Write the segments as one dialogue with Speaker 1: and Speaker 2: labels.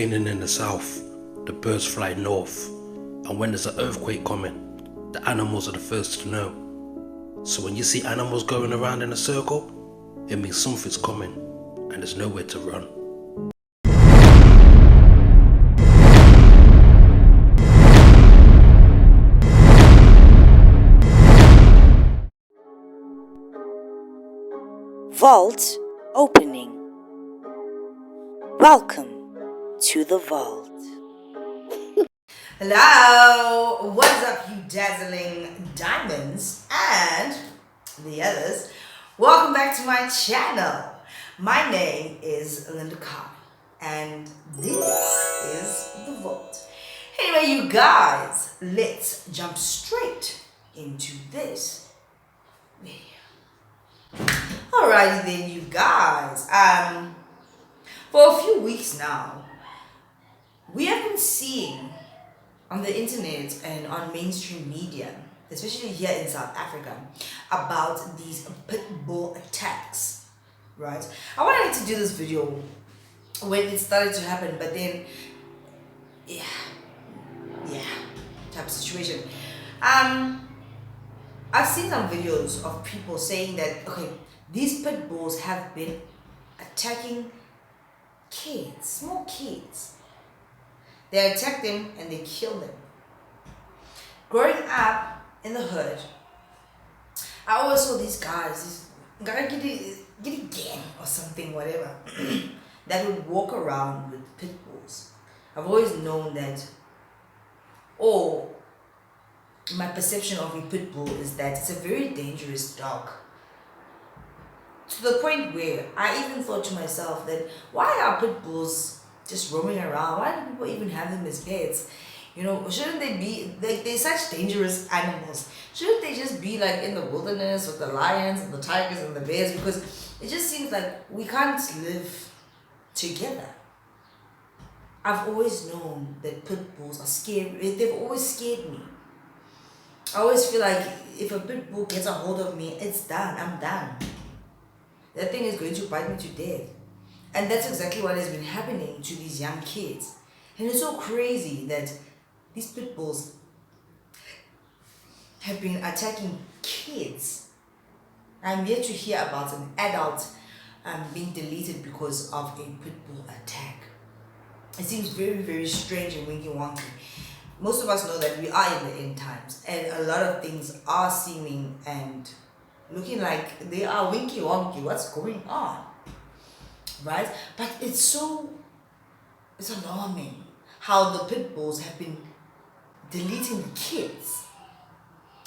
Speaker 1: raining in the south, the birds fly north, and when there's an earthquake coming, the animals are the first to know. So when you see animals going around in a circle, it means something's coming, and there's nowhere to run.
Speaker 2: Vault opening. Welcome to the vault.
Speaker 3: Hello, what's up, you dazzling diamonds and the others? Welcome back to my channel. My name is Linda Carr, and this is the vault. Anyway, you guys, let's jump straight into this video. Alrighty then, you guys. For a few weeks now, we have been seeing on the internet and on mainstream media, especially here in South Africa, about these pit bull attacks, right? I wanted to do this video when it started to happen, but then, yeah, type of situation. I've seen some videos of people saying that, okay, these pit bulls have been attacking kids, small kids. They attack them and they kill them. Growing up in the hood, I always saw these guys, gotta get a gang or something, whatever, that would walk around with pit bulls. I've always known that, my perception of a pit bull is that it's a very dangerous dog. To the point where I even thought to myself that, why are pit bulls just roaming around? Why do people even have them as pets? You know, shouldn't they be, like, they're such dangerous animals. Shouldn't they just be like in the wilderness with the lions and the tigers and the bears? Because it just seems like we can't live together. I've always known that pit bulls are scary. They've always scared me. I always feel like if a pit bull gets a hold of me, it's done. I'm done. That thing is going to bite me to death. And that's exactly what has been happening to these young kids. And it's so crazy that these pit bulls have been attacking kids. I'm yet to hear about an adult being deleted because of a pit bull attack. It seems very, very strange and winky wonky. Most of us know that we are in the end times, and a lot of things are seeming and looking like they are winky wonky. What's going on? Right? But it's alarming how the pit bulls have been deleting the kids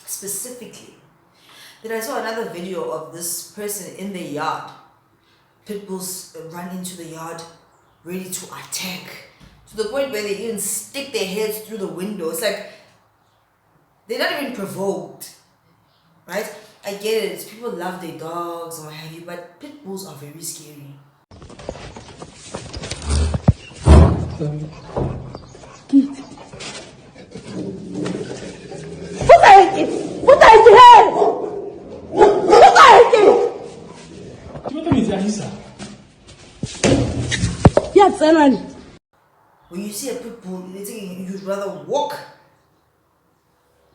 Speaker 3: specifically. Then I saw another video of this person in the yard. Pit bulls run into the yard ready to attack, to the point where they even stick their heads through the window. It's like they're not even provoked, right? I get it, people love their dogs and what have you, but pit bulls are very scary. When you see a pit bull, you'd rather walk,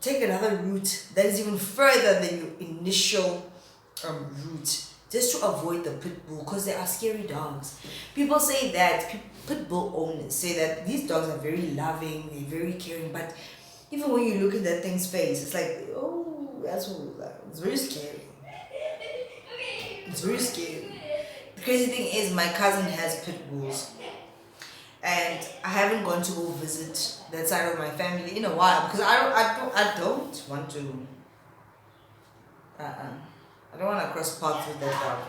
Speaker 3: take another route that is even further than your initial route, just to avoid the pit bull, because they are scary dogs. People say that, pit bull owners say that these dogs are very loving, they're very caring, but even when you look at that thing's face, it's like, oh, it's very scary. It's very scary. The crazy thing is, my cousin has pit bulls, and I haven't gone to go visit that side of my family in a while because I don't want to. I don't want to cross paths with that dog.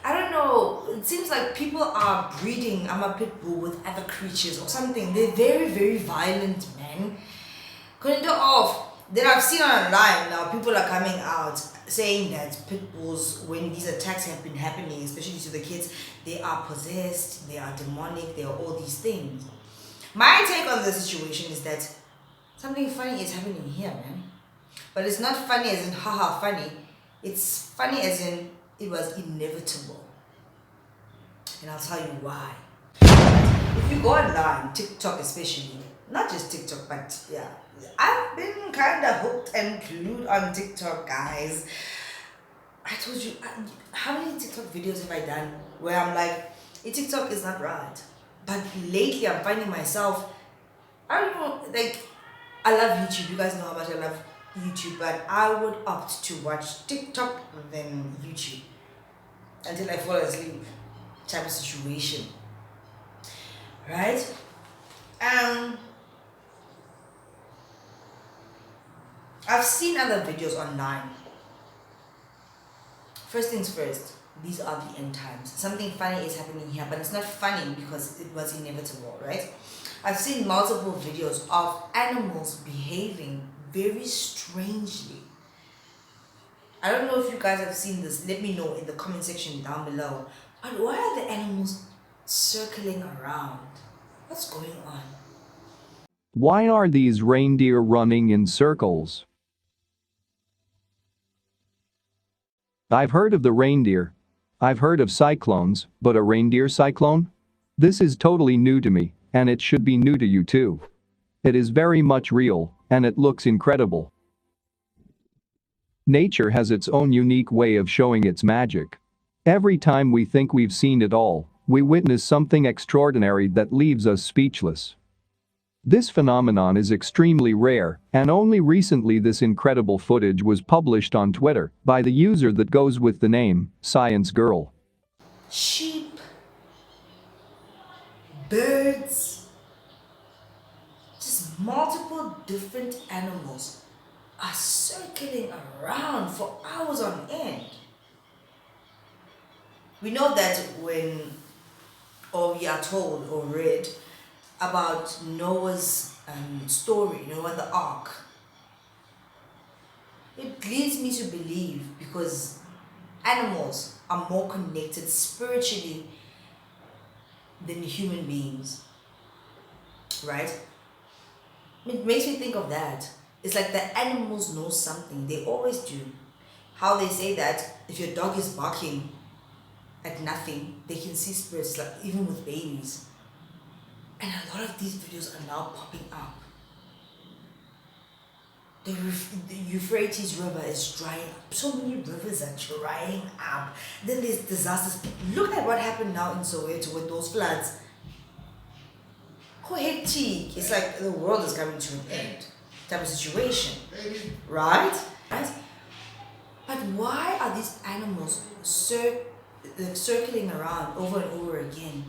Speaker 3: I don't know. It seems like people are breeding a pit bull with other creatures or something. They're very, very violent, man. Couldn't off. Then I've seen online now people are coming out saying that pit bulls, when these attacks have been happening, especially to the kids, they are possessed, they are demonic, they are all these things. My take on the situation is that something funny is happening here, man. But it's not funny as in haha funny. It's funny as in it was inevitable. And I'll tell you why. If you you go online, TikTok especially, not just TikTok, but yeah, I've been kind of hooked and glued on TikTok, guys. I told you, how many TikTok videos have I done where I'm like, hey, TikTok is not right. But lately I'm finding myself, I don't know, like, I love YouTube. You guys know how much I love YouTube, but I would opt to watch TikTok than YouTube until I fall asleep type of situation. Right? I've seen other videos online. First things first, these are the end times. Something funny is happening here, but it's not funny because it was inevitable, right? I've seen multiple videos of animals behaving very strangely. I don't know if you guys have seen this. Let me know in the comment section down below. But why are the animals circling around? What's going on?
Speaker 4: Why are these reindeer running in circles? I've heard of the reindeer. I've heard of cyclones, but a reindeer cyclone? This is totally new to me, and it should be new to you too. It is very much real, and it looks incredible. Nature has its own unique way of showing its magic. Every time we think we've seen it all, we witness something extraordinary that leaves us speechless. This phenomenon is extremely rare, and only recently this incredible footage was published on Twitter by the user that goes with the name Science Girl.
Speaker 3: Sheep, birds, just multiple different animals are circling around for hours on end. We know that we are told or read about Noah's story, Noah the Ark. It leads me to believe because animals are more connected spiritually than human beings, right? It makes me think of that. It's like the animals know something. They always do. How they say that if your dog is barking at nothing, they can see spirits, like even with babies. And a lot of these videos are now popping up. The Euphrates River is drying up. So many rivers are drying up. Then there's disasters. Look at what happened now in Soweto with those floods. How hectic. It's like the world is coming to an end type of situation. Right? But why are these animals circling around over and over again?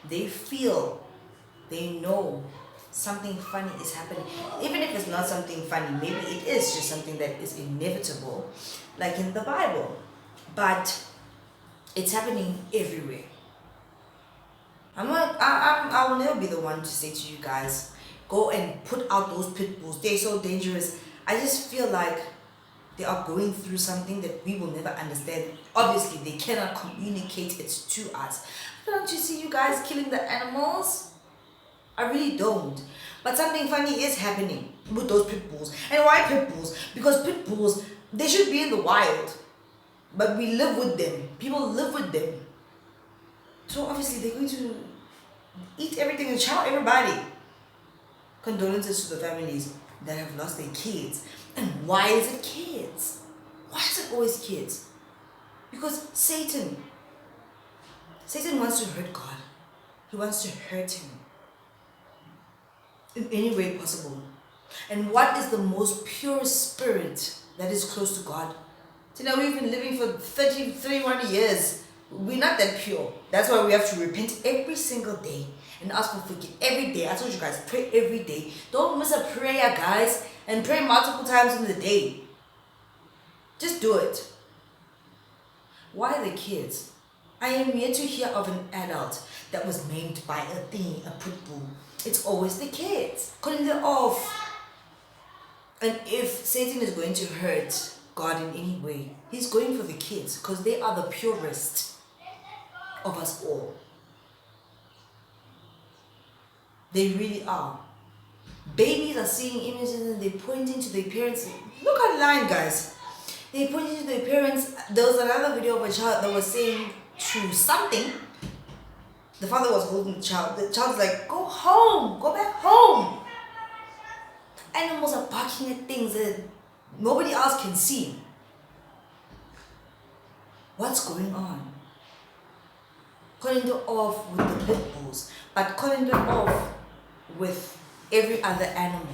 Speaker 3: They feel, they know something funny is happening. Even if it's not something funny, maybe it is just something that is inevitable, like in the Bible. But it's happening everywhere. I will never be the one to say to you guys, go and put out those pit bulls. They're so dangerous. I just feel like they are going through something that we will never understand. Obviously, they cannot communicate it to us. Don't you see you guys killing the animals? I really don't. But something funny is happening with those pit bulls. And why pit bulls? Because pit bulls, they should be in the wild. But we live with them. People live with them. So obviously they're going to eat everything and chow everybody. Condolences to the families that have lost their kids. And why is it kids? Why is it always kids? Because Satan wants to hurt God. He wants to hurt him in any way possible. And what is the most pure spirit that is close to God? So now we've been living for 31 years. We're not that pure. That's why we have to repent every single day and ask for forgiveness every day. I told you guys, pray every day. Don't miss a prayer, guys, and pray multiple times in the day. Just do it. Why the kids? I am yet to hear of an adult that was maimed by a pit bull. It's always the kids, calling them off. And if Satan is going to hurt God in any way, he's going for the kids because they are the purest of us all. They really are. Babies are seeing images and they're pointing to their parents. Look online, guys. They're pointing to their parents. There was another video of a child that was saying to something, The father was holding the child. The child's like, go home, go back home. Animals are barking at things that nobody else can see. What's going on? Calling them off with the pit bulls, but calling them off with every other animal.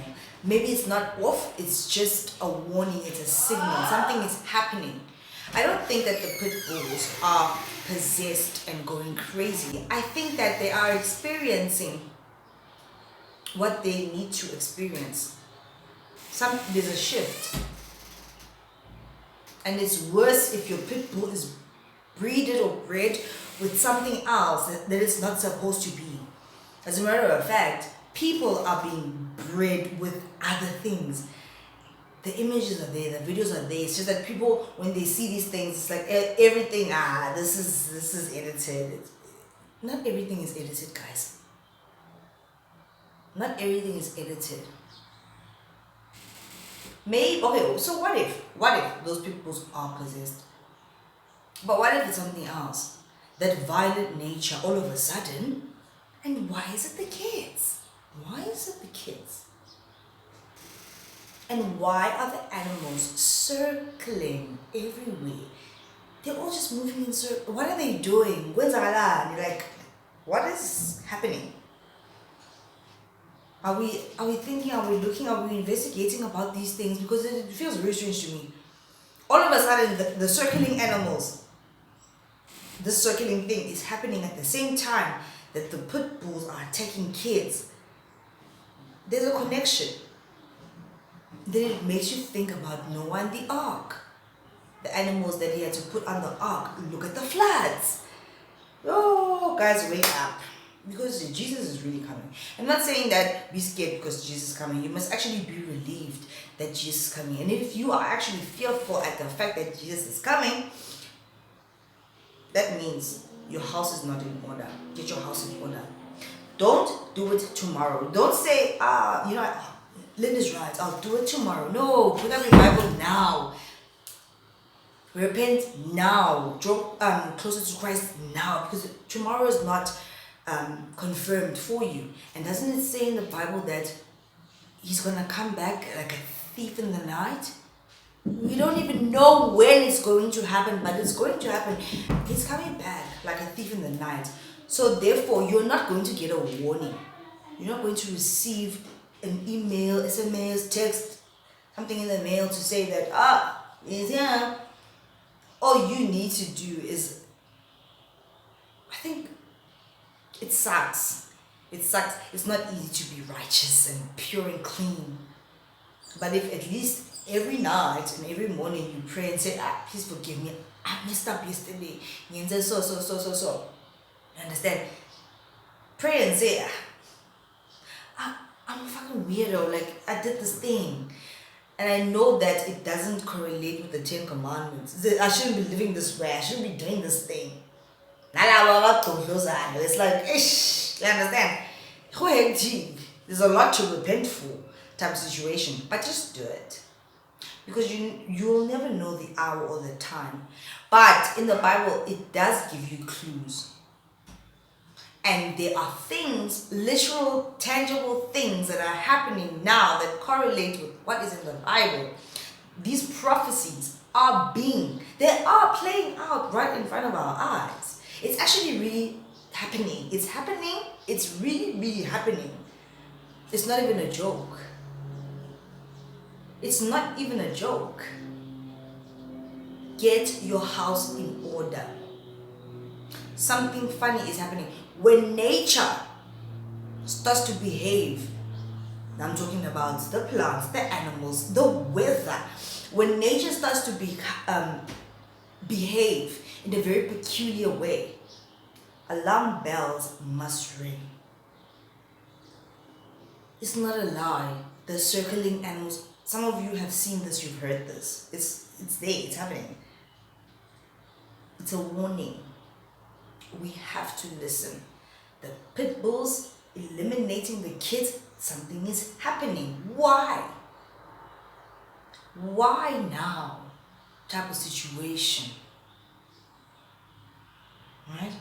Speaker 3: Maybe it's not off, it's just a warning, it's a signal, something is happening. I don't think that the pit bulls are possessed and going crazy. I think that they are experiencing what they need to experience. There's a shift. And it's worse if your pit bull is breeded or bred with something else that it's not supposed to be. As a matter of fact, people are being bred with other things. The images are there, the videos are there. It's just that people, when they see these things, it's like everything, this is edited. Not everything is edited, guys. Not everything is edited. Maybe, okay, so what if those people are possessed? But what if it's something else? That violent nature all of a sudden, and why is it the kids? Why is it the kids? And why are the animals circling everywhere? They're all just moving in circles. What are they doing? Where's Allah? And you're like, what is happening? Are we thinking, are we looking, are we investigating about these things? Because it feels very strange to me. All of a sudden, the circling animals, this circling thing is happening at the same time that the pit bulls are attacking kids. There's a connection. Then it makes you think about Noah and the ark. The animals that he had to put on the ark. Look at the floods. Oh, guys, wake up. Because Jesus is really coming. I'm not saying that be scared because Jesus is coming. You must actually be relieved that Jesus is coming. And if you are actually fearful at the fact that Jesus is coming, that means your house is not in order. Get your house in order. Don't do it tomorrow. Don't say, Linda's right, I'll do it tomorrow. No, put up your Bible now. Repent now. Draw closer to Christ now. Because tomorrow is not confirmed for you. And doesn't it say in the Bible that he's going to come back like a thief in the night? We don't even know when it's going to happen, but it's going to happen. He's coming back like a thief in the night. So therefore, you're not going to get a warning. You're not going to receive an email, SMS, text, something in the mail to say that, he's here. All you need to do is, I think it sucks. It sucks. It's not easy to be righteous and pure and clean. But if at least every night and every morning you pray and say, please forgive me, I messed up yesterday. So. You understand? Pray and say, I'm a fucking weirdo, like I did this thing. And I know that it doesn't correlate with the 10 Commandments. I shouldn't be living this way, I shouldn't be doing this thing. It's like, ish, you understand? There's a lot to repent for type of situation, but just do it. Because you'll never know the hour or the time. But in the Bible, it does give you clues. And there are things, literal, tangible things that are happening now that correlate with what is in the Bible. These prophecies they are playing out right in front of our eyes. It's actually really happening. It's happening. It's really, really happening. It's not even a joke. It's not even a joke. Get your house in order. Something funny is happening. When nature starts to behave, I'm talking about the plants, the animals, the weather. When nature starts to behave in a very peculiar way, alarm bells must ring. It's not a lie. The circling animals, some of you have seen this, you've heard this. It's there, it's happening. It's a warning. We have to listen. The pit bulls eliminating the kids, something is happening. Why? Why now? Type of situation. Right?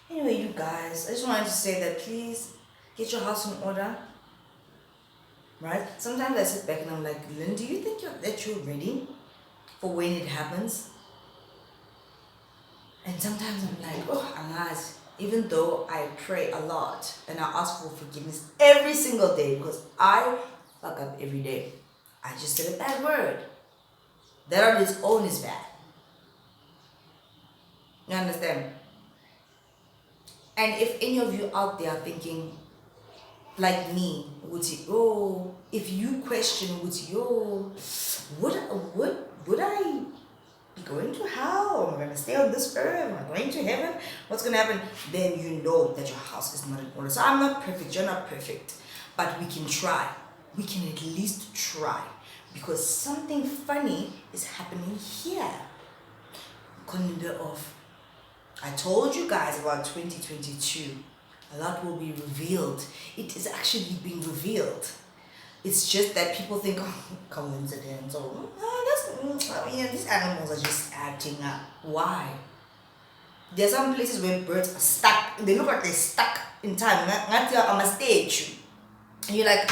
Speaker 3: Anyway, you guys, I just wanted to say that please get your house in order. Right? Sometimes I sit back and I'm like, Lynn, do you think that you're ready for when it happens? And sometimes I'm like, oh, Allah, even though I pray a lot and I ask for forgiveness every single day because I fuck up every day. I just said a bad word. That on its own is bad. You understand? And if any of you out there are thinking, like me, oh, if you question, would I be going to hell? Am I going to stay on this earth? Am I going to heaven? What's going to happen? Then you know that your house is not in order. So I'm not perfect. You're not perfect. But we can try. We can at least try. Because something funny is happening here. Consider of. I told you guys about 2022. A lot will be revealed. It is actually being revealed. It's just that people think, oh, coincidence, or these animals are just acting up. Why? There are some places where birds are stuck. They look like they're stuck in time. On a stage. And you're like,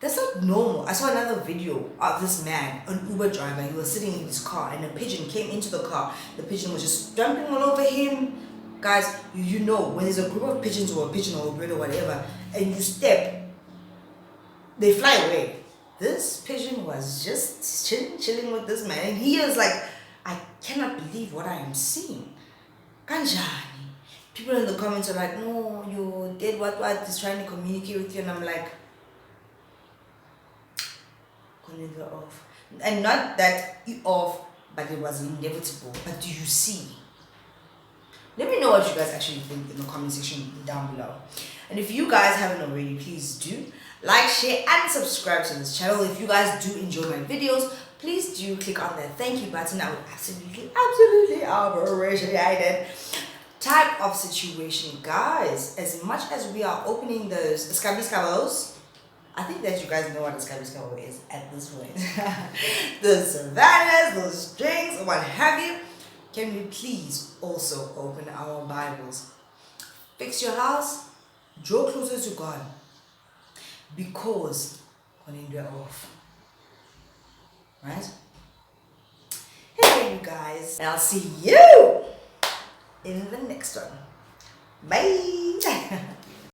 Speaker 3: that's not normal. I saw another video of this man, an Uber driver. He was sitting in his car and a pigeon came into the car. The pigeon was just jumping all over him. Guys, you know, when there's a group of pigeons or a pigeon or a bird or whatever, and you step, they fly away. This pigeon was just chilling with this man. And he is like, I cannot believe what I am seeing. Kanjani. People in the comments are like, no, you did what is trying to communicate with you. And I'm like, off. And not that you off, but it was inevitable. But do you see? Let me know what you guys actually think in the comment section down below. And if you guys haven't already, please do like, share, and subscribe to this channel. If you guys do enjoy my videos, please do click on that thank you button. I would absolutely appreciate it. Type of situation, guys. As much as we are opening those scabos, I think that you guys know what a scabo is at this point. The savannas, those strings, what have you. Can we please also open our Bibles? Fix your house, draw closer to God, because we're off. Right? Hey, you guys, and I'll see you in the next one. Bye.